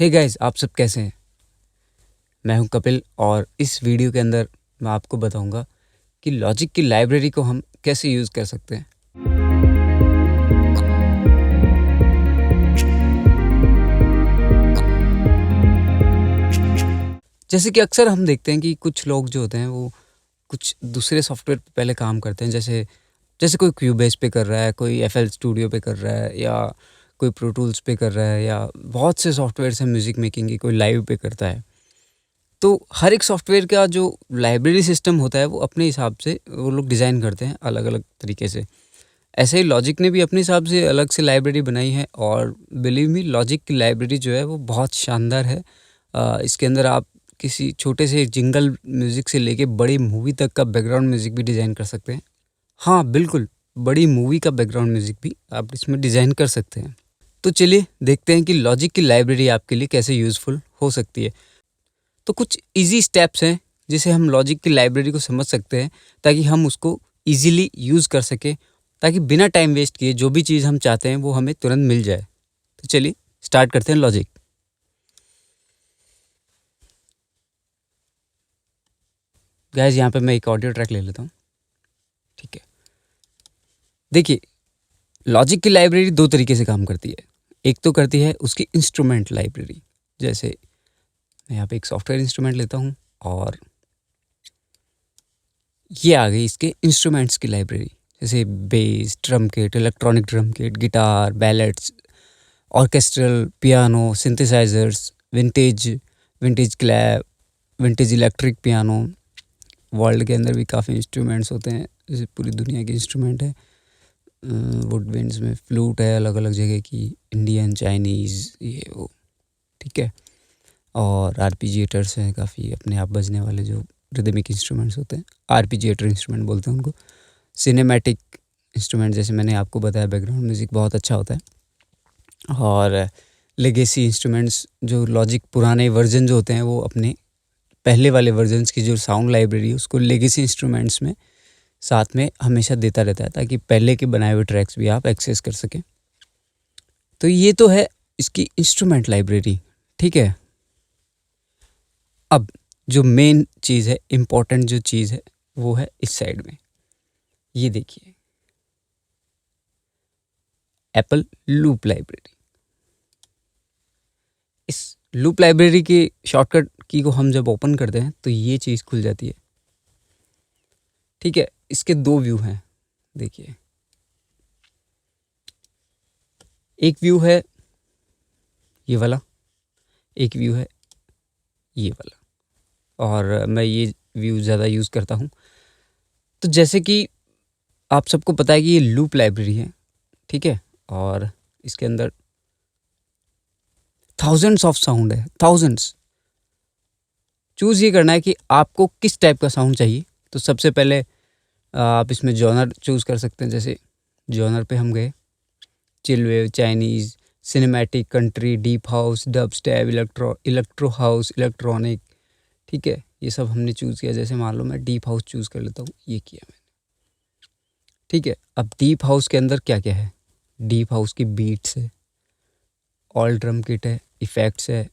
Hey guys, आप सब कैसे हैं? मैं हूं कपिल और इस वीडियो के अंदर मैं आपको बताऊंगा कि लॉजिक की लाइब्रेरी को हम कैसे यूज़ कर सकते हैं। जैसे कि अक्सर हम देखते हैं कि कुछ लोग जो होते हैं वो कुछ दूसरे सॉफ्टवेयर पे पहले काम करते हैं। जैसे जैसे कोई क्यूबेस पे कर रहा है, कोई एफएल स्टूडियो पे कर रहा है, या कोई प्रो टूल्स पे कर रहा है, या बहुत से सॉफ्टवेयर हैं म्यूज़िक मेकिंग की, कोई लाइव पे करता है। तो हर एक सॉफ्टवेयर का जो लाइब्रेरी सिस्टम होता है वो अपने हिसाब से वो लोग डिज़ाइन करते हैं अलग अलग तरीके से। ऐसे ही लॉजिक ने भी अपने हिसाब से अलग से लाइब्रेरी बनाई है और बिलीव मी, लॉजिक की लाइब्रेरी जो है वो बहुत शानदार है। इसके अंदर आप किसी छोटे से जिंगल म्यूज़िक से लेके बड़ी मूवी तक का बैकग्राउंड म्यूज़िक भी डिज़ाइन कर सकते हैं। हाँ बिल्कुल, बड़ी मूवी का बैकग्राउंड म्यूज़िक भी आप इसमें डिज़ाइन कर सकते हैं। तो चलिए देखते हैं कि लॉजिक की लाइब्रेरी आपके लिए कैसे यूज़फुल हो सकती है। तो कुछ इजी स्टेप्स हैं जिसे हम लॉजिक की लाइब्रेरी को समझ सकते हैं ताकि हम उसको इजीली यूज़ कर सकें, ताकि बिना टाइम वेस्ट किए जो भी चीज़ हम चाहते हैं वो हमें तुरंत मिल जाए। तो चलिए स्टार्ट करते हैं लॉजिक। गाइस, यहाँ पे मैं एक ऑडियो ट्रैक ले लेता हूँ। ठीक है, देखिए, लॉजिक की लाइब्रेरी दो तरीके से काम करती है। एक तो करती है उसकी इंस्ट्रूमेंट लाइब्रेरी। जैसे मैं यहाँ पे एक सॉफ्टवेयर इंस्ट्रूमेंट लेता हूँ और ये आ गई इसके इंस्ट्रूमेंट्स की लाइब्रेरी। जैसे base, drum kit, electronic drum kit, guitar, ballets, orchestral, piano, synthesisers, vintage vintage clap, vintage electric piano. World के अंदर भी काफ़ी इंस्ट्रूमेंट्स होते हैं, जैसे पूरी दुनिया के इंस्ट्रूमेंट है। वुड विंड्स में फ्लूट है अलग अलग जगह की, इंडियन, चाइनीज़, ये वो। ठीक है, और आर्पिजिएटर्स हैं काफ़ी अपने आप बजने वाले जो रिदमिक इंस्ट्रूमेंट्स होते हैं, आर्पिजिएटर इंस्ट्रूमेंट बोलते हैं उनको। सिनेमैटिक इंस्ट्रूमेंट, जैसे मैंने आपको बताया, बैकग्राउंड म्यूज़िक बहुत अच्छा होता है। और लेगेसी इंस्ट्रूमेंट्स, जो लॉजिक पुराने वर्जन जो होते हैं वो अपने पहले वाले वर्जन्स की जो साउंड लाइब्रेरी है उसको लेगेसी इंस्ट्रूमेंट्स में साथ में हमेशा देता रहता है, ताकि पहले के बनाए हुए ट्रैक्स भी आप एक्सेस कर सकें। तो ये तो है इसकी इंस्ट्रूमेंट लाइब्रेरी। ठीक है, अब जो मेन चीज़ है, इम्पोर्टेंट जो चीज़ है, वो है इस साइड में। ये देखिए, एप्पल लूप लाइब्रेरी। इस लूप लाइब्रेरी की शॉर्टकट की को हम जब ओपन करते हैं तो ये चीज़ खुल जाती है। ठीक है, इसके दो व्यू हैं, देखिए। एक व्यू है ये वाला, एक व्यू है ये वाला, और मैं ये व्यू ज़्यादा यूज़ करता हूँ। तो जैसे कि आप सबको पता है कि ये लूप लाइब्रेरी है, ठीक है, और इसके अंदर थाउजेंड्स ऑफ साउंड है, थाउजेंड्स। चूज़ ये करना है कि आपको किस टाइप का साउंड चाहिए। तो सबसे पहले आप इसमें जॉनर चूज़ कर सकते हैं। जैसे जॉनर पे हम गए, chill wave, Chinese, cinematic, country, deep house, dub stab, electro house, electronic. ठीक है, ये सब हमने चूज़ किया। जैसे मान लो मैं डीप हाउस चूज़ कर लेता हूँ, ये किया मैंने। ठीक है, अब डीप हाउस के अंदर क्या क्या है? डीप हाउस की बीट्स है, ऑल ड्रम किट है, इफ़ेक्ट्स है,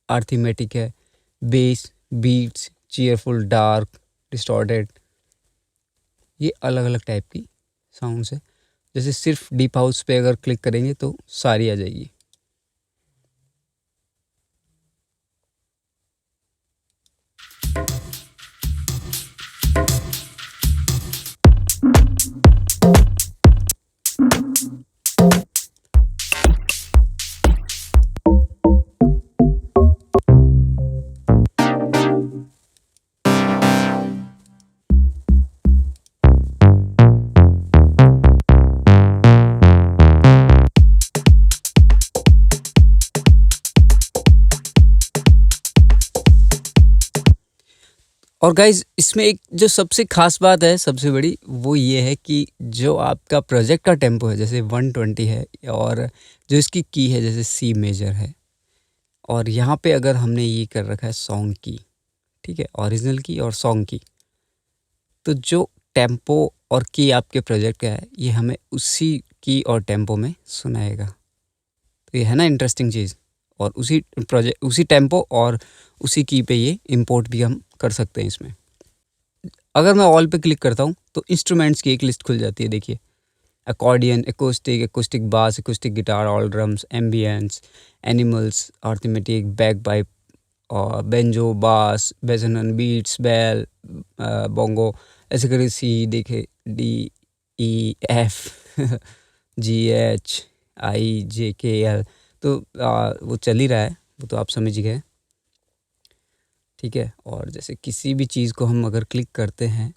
आर्थमेटिक है, bass, beats, cheerful, dark, distorted. ये अलग अलग टाइप की साउंड्स है। जैसे सिर्फ डीप हाउस पे अगर क्लिक करेंगे तो सारी आ जाएगी। और गाइज, इसमें एक जो सबसे खास बात है, सबसे बड़ी, वो ये है कि जो आपका प्रोजेक्ट का टेम्पो है, जैसे 120 है, और जो इसकी की है जैसे सी मेजर है, और यहाँ पे अगर हमने ये कर रखा है सॉन्ग की, ठीक है, ओरिजिनल की और सॉन्ग की, तो जो टेम्पो और की आपके प्रोजेक्ट का है ये हमें उसी की और टेम्पो में सुनाएगा। तो ये है ना इंटरेस्टिंग चीज़। और उसी टेम्पो और उसी की पे ये इंपोर्ट भी हम कर सकते हैं इसमें। अगर मैं ऑल पे क्लिक करता हूँ तो इंस्ट्रूमेंट्स की एक लिस्ट खुल जाती है। देखिए, accordion, acoustic bass, acoustic guitar, all drums, ambience, animals, arithmetic, bagpipe, और बेंजो, बास, बेजनन, बीट्स, बेल, बोंगो, ऐसे करके सी, देखे डी, ई, एफ, जी, एच, आई, जे, के, एल। तो वो चल ही रहा है, वो तो आप समझ गए, ठीक है। और जैसे किसी भी चीज़ को हम अगर क्लिक करते हैं,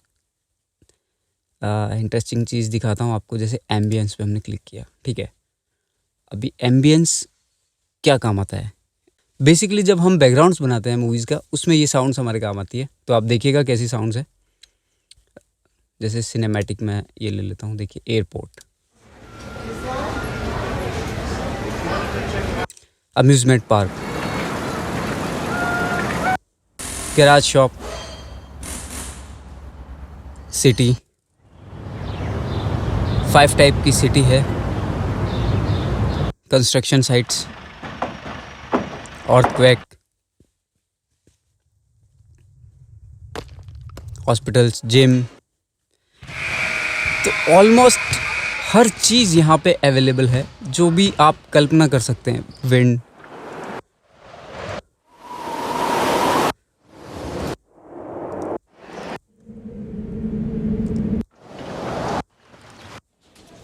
इंटरेस्टिंग चीज़ दिखाता हूँ आपको। जैसे एम्बियंस पे हमने क्लिक किया, ठीक है। अभी एम्बियंस क्या काम आता है? बेसिकली जब हम बैकग्राउंड्स बनाते हैं मूवीज़ का, उसमें ये साउंड्स हमारे काम आती है। तो आप देखिएगा कैसी साउंड्स है। जैसे सिनेमैटिक में ये ले लेता हूँ, देखिए, airport, amusement park, garage shop, city, 5 type की सिटी है, construction sites, earthquake, hospitals, gym. तो ऑलमोस्ट हर चीज़ यहाँ पे अवेलेबल है, जो भी आप कल्पना कर सकते हैं। विंड,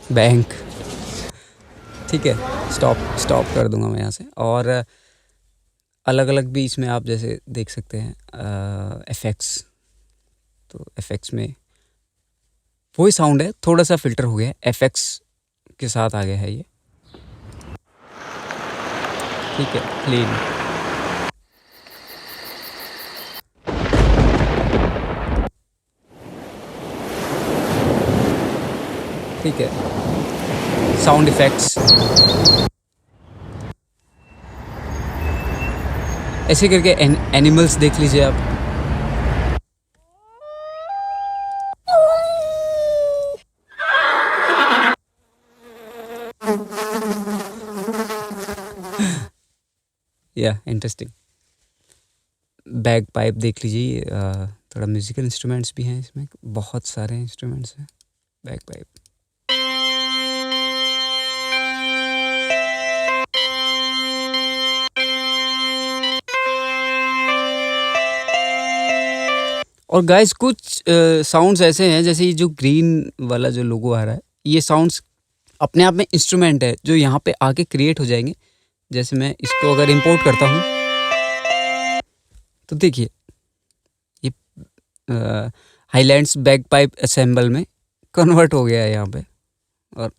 बैंक, ठीक है। स्टॉप कर दूंगा मैं यहाँ से। और अलग अलग भी इसमें आप जैसे देख सकते हैं इफेक्ट्स। तो इफेक्ट्स में वही साउंड है, थोड़ा सा फिल्टर हो गया है, इफेक्ट्स के साथ आ गया है ये, ठीक है। क्लीन, ठीक है। साउंड इफेक्ट्स, ऐसे करके एनिमल्स देख लीजिए आप। या इंटरेस्टिंग। बैग पाइप देख लीजिए, थोड़ा म्यूजिकल इंस्ट्रूमेंट्स भी हैं इसमें, बहुत सारे इंस्ट्रूमेंट्स हैं। बैग पाइप, और गाइस कुछ साउंड्स ऐसे हैं, जैसे ये जो ग्रीन वाला जो लोगो आ रहा है, ये साउंड्स अपने आप में इंस्ट्रूमेंट है जो यहाँ पे आके क्रिएट हो जाएंगे। जैसे मैं इसको अगर इंपोर्ट करता हूँ तो देखिए, ये हाईलैंड्स बैग पाइप असेंबल में कन्वर्ट हो गया है यहाँ पे। और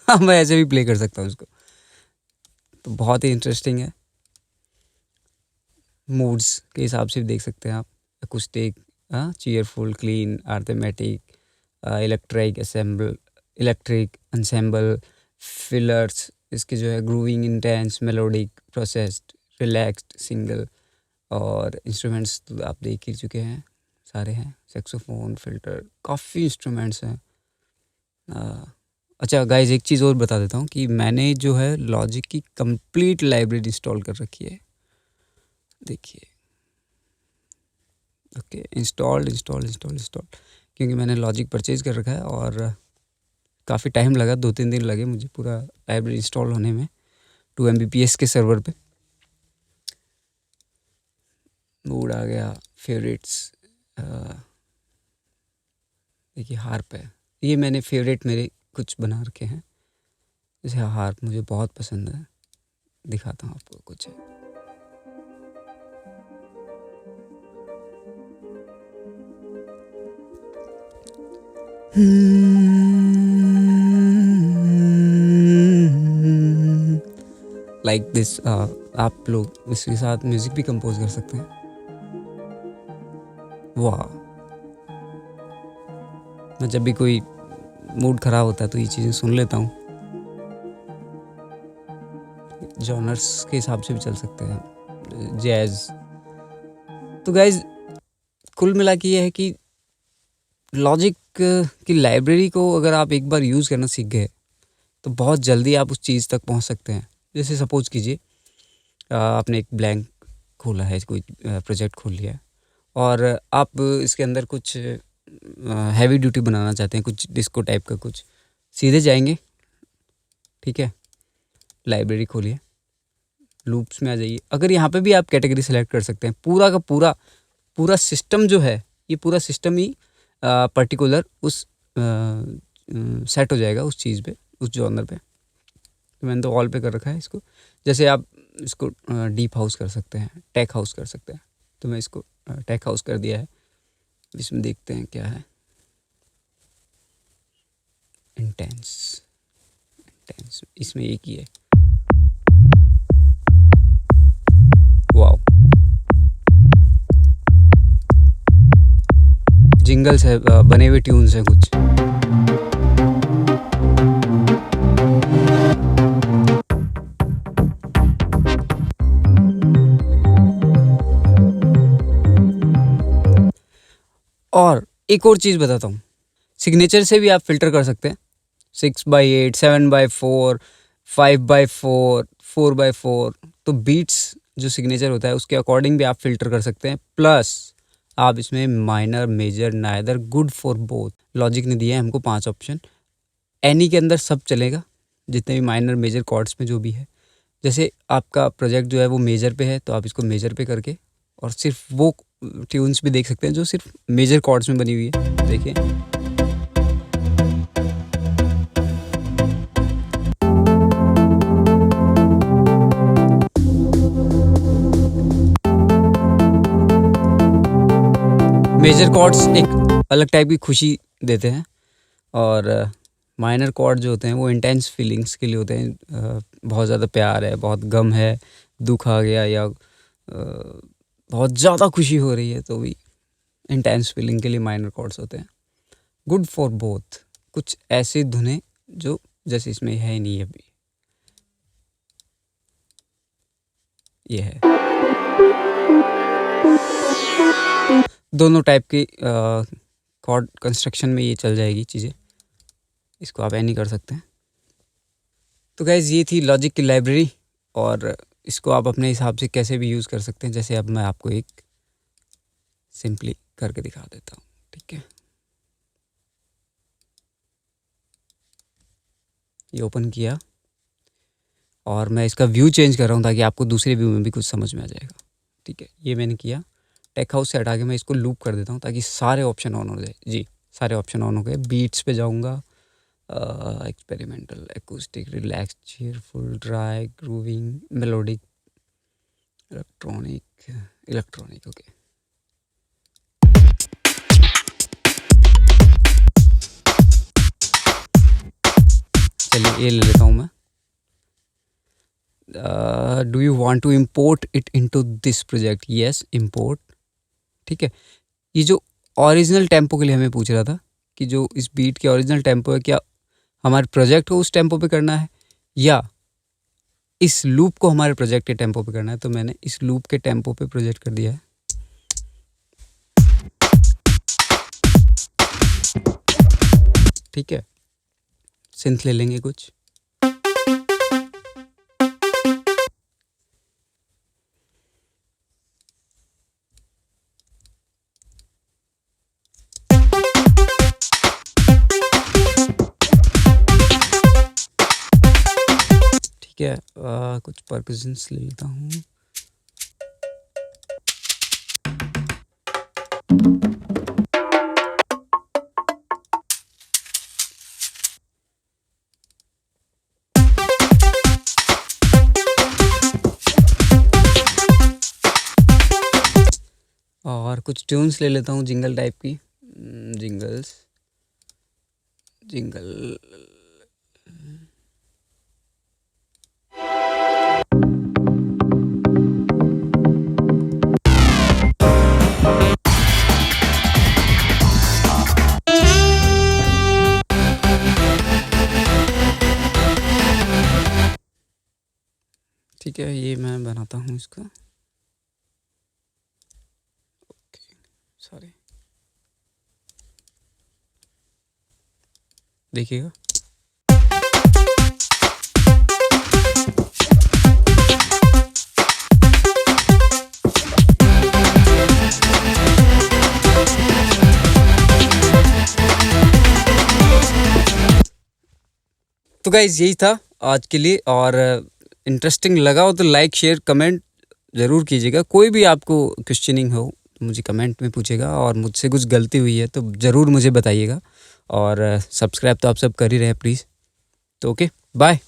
हाँ, मैं ऐसे भी प्ले कर सकता हूँ इसको। तो बहुत ही इंटरेस्टिंग है। मूड्स के हिसाब से भी देख सकते हैं आप। Acoustic, cheerful, clean, arithmetic, electric ensemble, fillers, इसके जो है grooving, intense, melodic, processed, relaxed, single. और इंस्ट्रूमेंट्स तो आप देख ही चुके हैं, सारे हैं। सेक्सोफोन, फिल्टर, काफ़ी इंस्ट्रूमेंट्स हैं। अच्छा गाइज, एक चीज़ और बता देता हूँ कि मैंने जो है लॉजिक की कंप्लीट लाइब्रेरी इंस्टॉल कर रखी है। देखिए, ओके, इंस्टॉल, क्योंकि मैंने लॉजिक परचेज़ कर रखा है और काफ़ी टाइम लगा, 2-3 दिन लगे मुझे पूरा लाइब्रेरी इंस्टॉल होने में, 2 Mbps के सर्वर पे। मूड आ गया, फेवरेट्स, देखिए हार्प है, ये मैंने फेवरेट मेरे कुछ बना रखे हैं। जैसे हार्प मुझे बहुत पसंद है, दिखाता हूँ आपको कुछ है। लाइक दिस, आप लोग इसके साथ म्यूजिक भी कंपोज कर सकते हैं। वाह, मैं जब भी कोई मूड ख़राब होता है तो ये चीज़ें सुन लेता हूँ। जॉनर्स के हिसाब से भी चल सकते हैं, जैज़। तो गाइज, कुल मिला के ये है कि लॉजिक की लाइब्रेरी को अगर आप एक बार यूज़ करना सीख गए तो बहुत जल्दी आप उस चीज़ तक पहुंच सकते हैं। जैसे सपोज कीजिए आपने एक ब्लैंक खोला है, कोई प्रोजेक्ट खोल लिया है और आप इसके अंदर कुछ हैवी ड्यूटी बनाना चाहते हैं, कुछ डिस्को टाइप का कुछ, सीधे जाएंगे, ठीक है, लाइब्रेरी खोलिए, लूप्स में आ जाइए। अगर यहाँ पे भी आप कैटेगरी सेलेक्ट कर सकते हैं, पूरा का पूरा सिस्टम जो है, ये पूरा सिस्टम ही पर्टिकुलर उस सेट हो जाएगा उस चीज़ पे, उस जॉनर पे। तो मैंने तो ऑल पे कर रखा है इसको। जैसे आप इसको डीप हाउस कर सकते हैं, टेक हाउस कर सकते हैं, तो मैं इसको टेक हाउस कर दिया है। इसमें देखते हैं क्या है, इंटेंस, इसमें एक ही है। वाओ, जिंगल्स है, बने हुए ट्यून्स हैं कुछ। और एक और चीज़ बताता हूँ, सिग्नेचर से भी आप फिल्टर कर सकते हैं। 6/8, 7/4, 5/4, 4/4। तो बीट्स जो सिग्नेचर होता है उसके अकॉर्डिंग भी आप फिल्टर कर सकते हैं। प्लस आप इसमें minor, major, neither, good for both, Logic ने दिया है हमको 5 ऑप्शन। एनी के अंदर सब चलेगा, जितने भी माइनर मेजर कॉर्ड्स में जो भी है। जैसे आपका प्रोजेक्ट जो है वो मेजर पे है, तो आप इसको मेजर पे करके और सिर्फ वो ट्यून्स भी देख सकते हैं जो सिर्फ मेजर कॉर्ड्स में बनी हुई है। देखिए, मेजर कॉर्ड्स एक अलग टाइप की खुशी देते हैं और माइनर कॉर्ड जो होते हैं वो इंटेंस फीलिंग्स के लिए होते हैं। बहुत ज़्यादा प्यार है, बहुत गम है, दुख आ गया या बहुत ज़्यादा खुशी हो रही है, तो भी इंटेंस फीलिंग के लिए माइनर कॉर्ड्स होते हैं। गुड फॉर बोथ, कुछ ऐसी धुनें जो जैसे इसमें है ही नहीं अभी, ये है। दोनों टाइप की कॉर्ड कंस्ट्रक्शन में ये चल जाएगी चीज़ें, इसको आप ऐनी कर सकते हैं। तो गाइज़ ये थी लॉजिक की लाइब्रेरी और इसको आप अपने हिसाब से कैसे भी यूज़ कर सकते हैं। जैसे अब मैं आपको एक सिंपली करके दिखा देता हूँ, ठीक है। ये ओपन किया और मैं इसका व्यू चेंज कर रहा हूँ ताकि आपको दूसरे व्यू में भी कुछ समझ में आ जाएगा, ठीक है। ये मैंने किया, टेक हाउस से हटा के मैं इसको लूप कर देता हूँ ताकि सारे ऑप्शन ऑन हो जाए। जी, सारे ऑप्शन ऑन हो गए। बीट्स पे जाऊँगा, experimental, acoustic, relax, cheerful, dry, grooving, melodic, electronic, okay. चलिए ये ले लेता हूँ मैं। Do you want to import it into this project? Yes, import, ठीक है। ये जो ओरिजिनल टेम्पो के लिए हमें पूछ रहा था कि जो इस बीट के ओरिजिनल टेम्पो है, क्या हमारे प्रोजेक्ट को उस टेम्पो पे करना है या इस लूप को हमारे प्रोजेक्ट के टेम्पो पे करना है। तो मैंने इस लूप के टेम्पो पे प्रोजेक्ट कर दिया है, ठीक है। सिंथ ले लेंगे कुछ, ठीक है। कुछ परकशंस ले लेता हूँ। और कुछ ट्यून्स ले लेता हूँ जिंगल टाइप की, जिंगल। ठीक है, ये मैं बनाता हूँ इसका, सॉरी, देखिएगा। तो गाइज यही था आज के लिए, और इंटरेस्टिंग लगा हो तो लाइक शेयर कमेंट ज़रूर कीजिएगा। कोई भी आपको क्वेश्चनिंग हो तो मुझे कमेंट में पूछेगा, और मुझसे कुछ गलती हुई है तो ज़रूर मुझे बताइएगा। और सब्सक्राइब तो आप सब कर ही रहे हैं प्लीज़। तो ओके, बाय।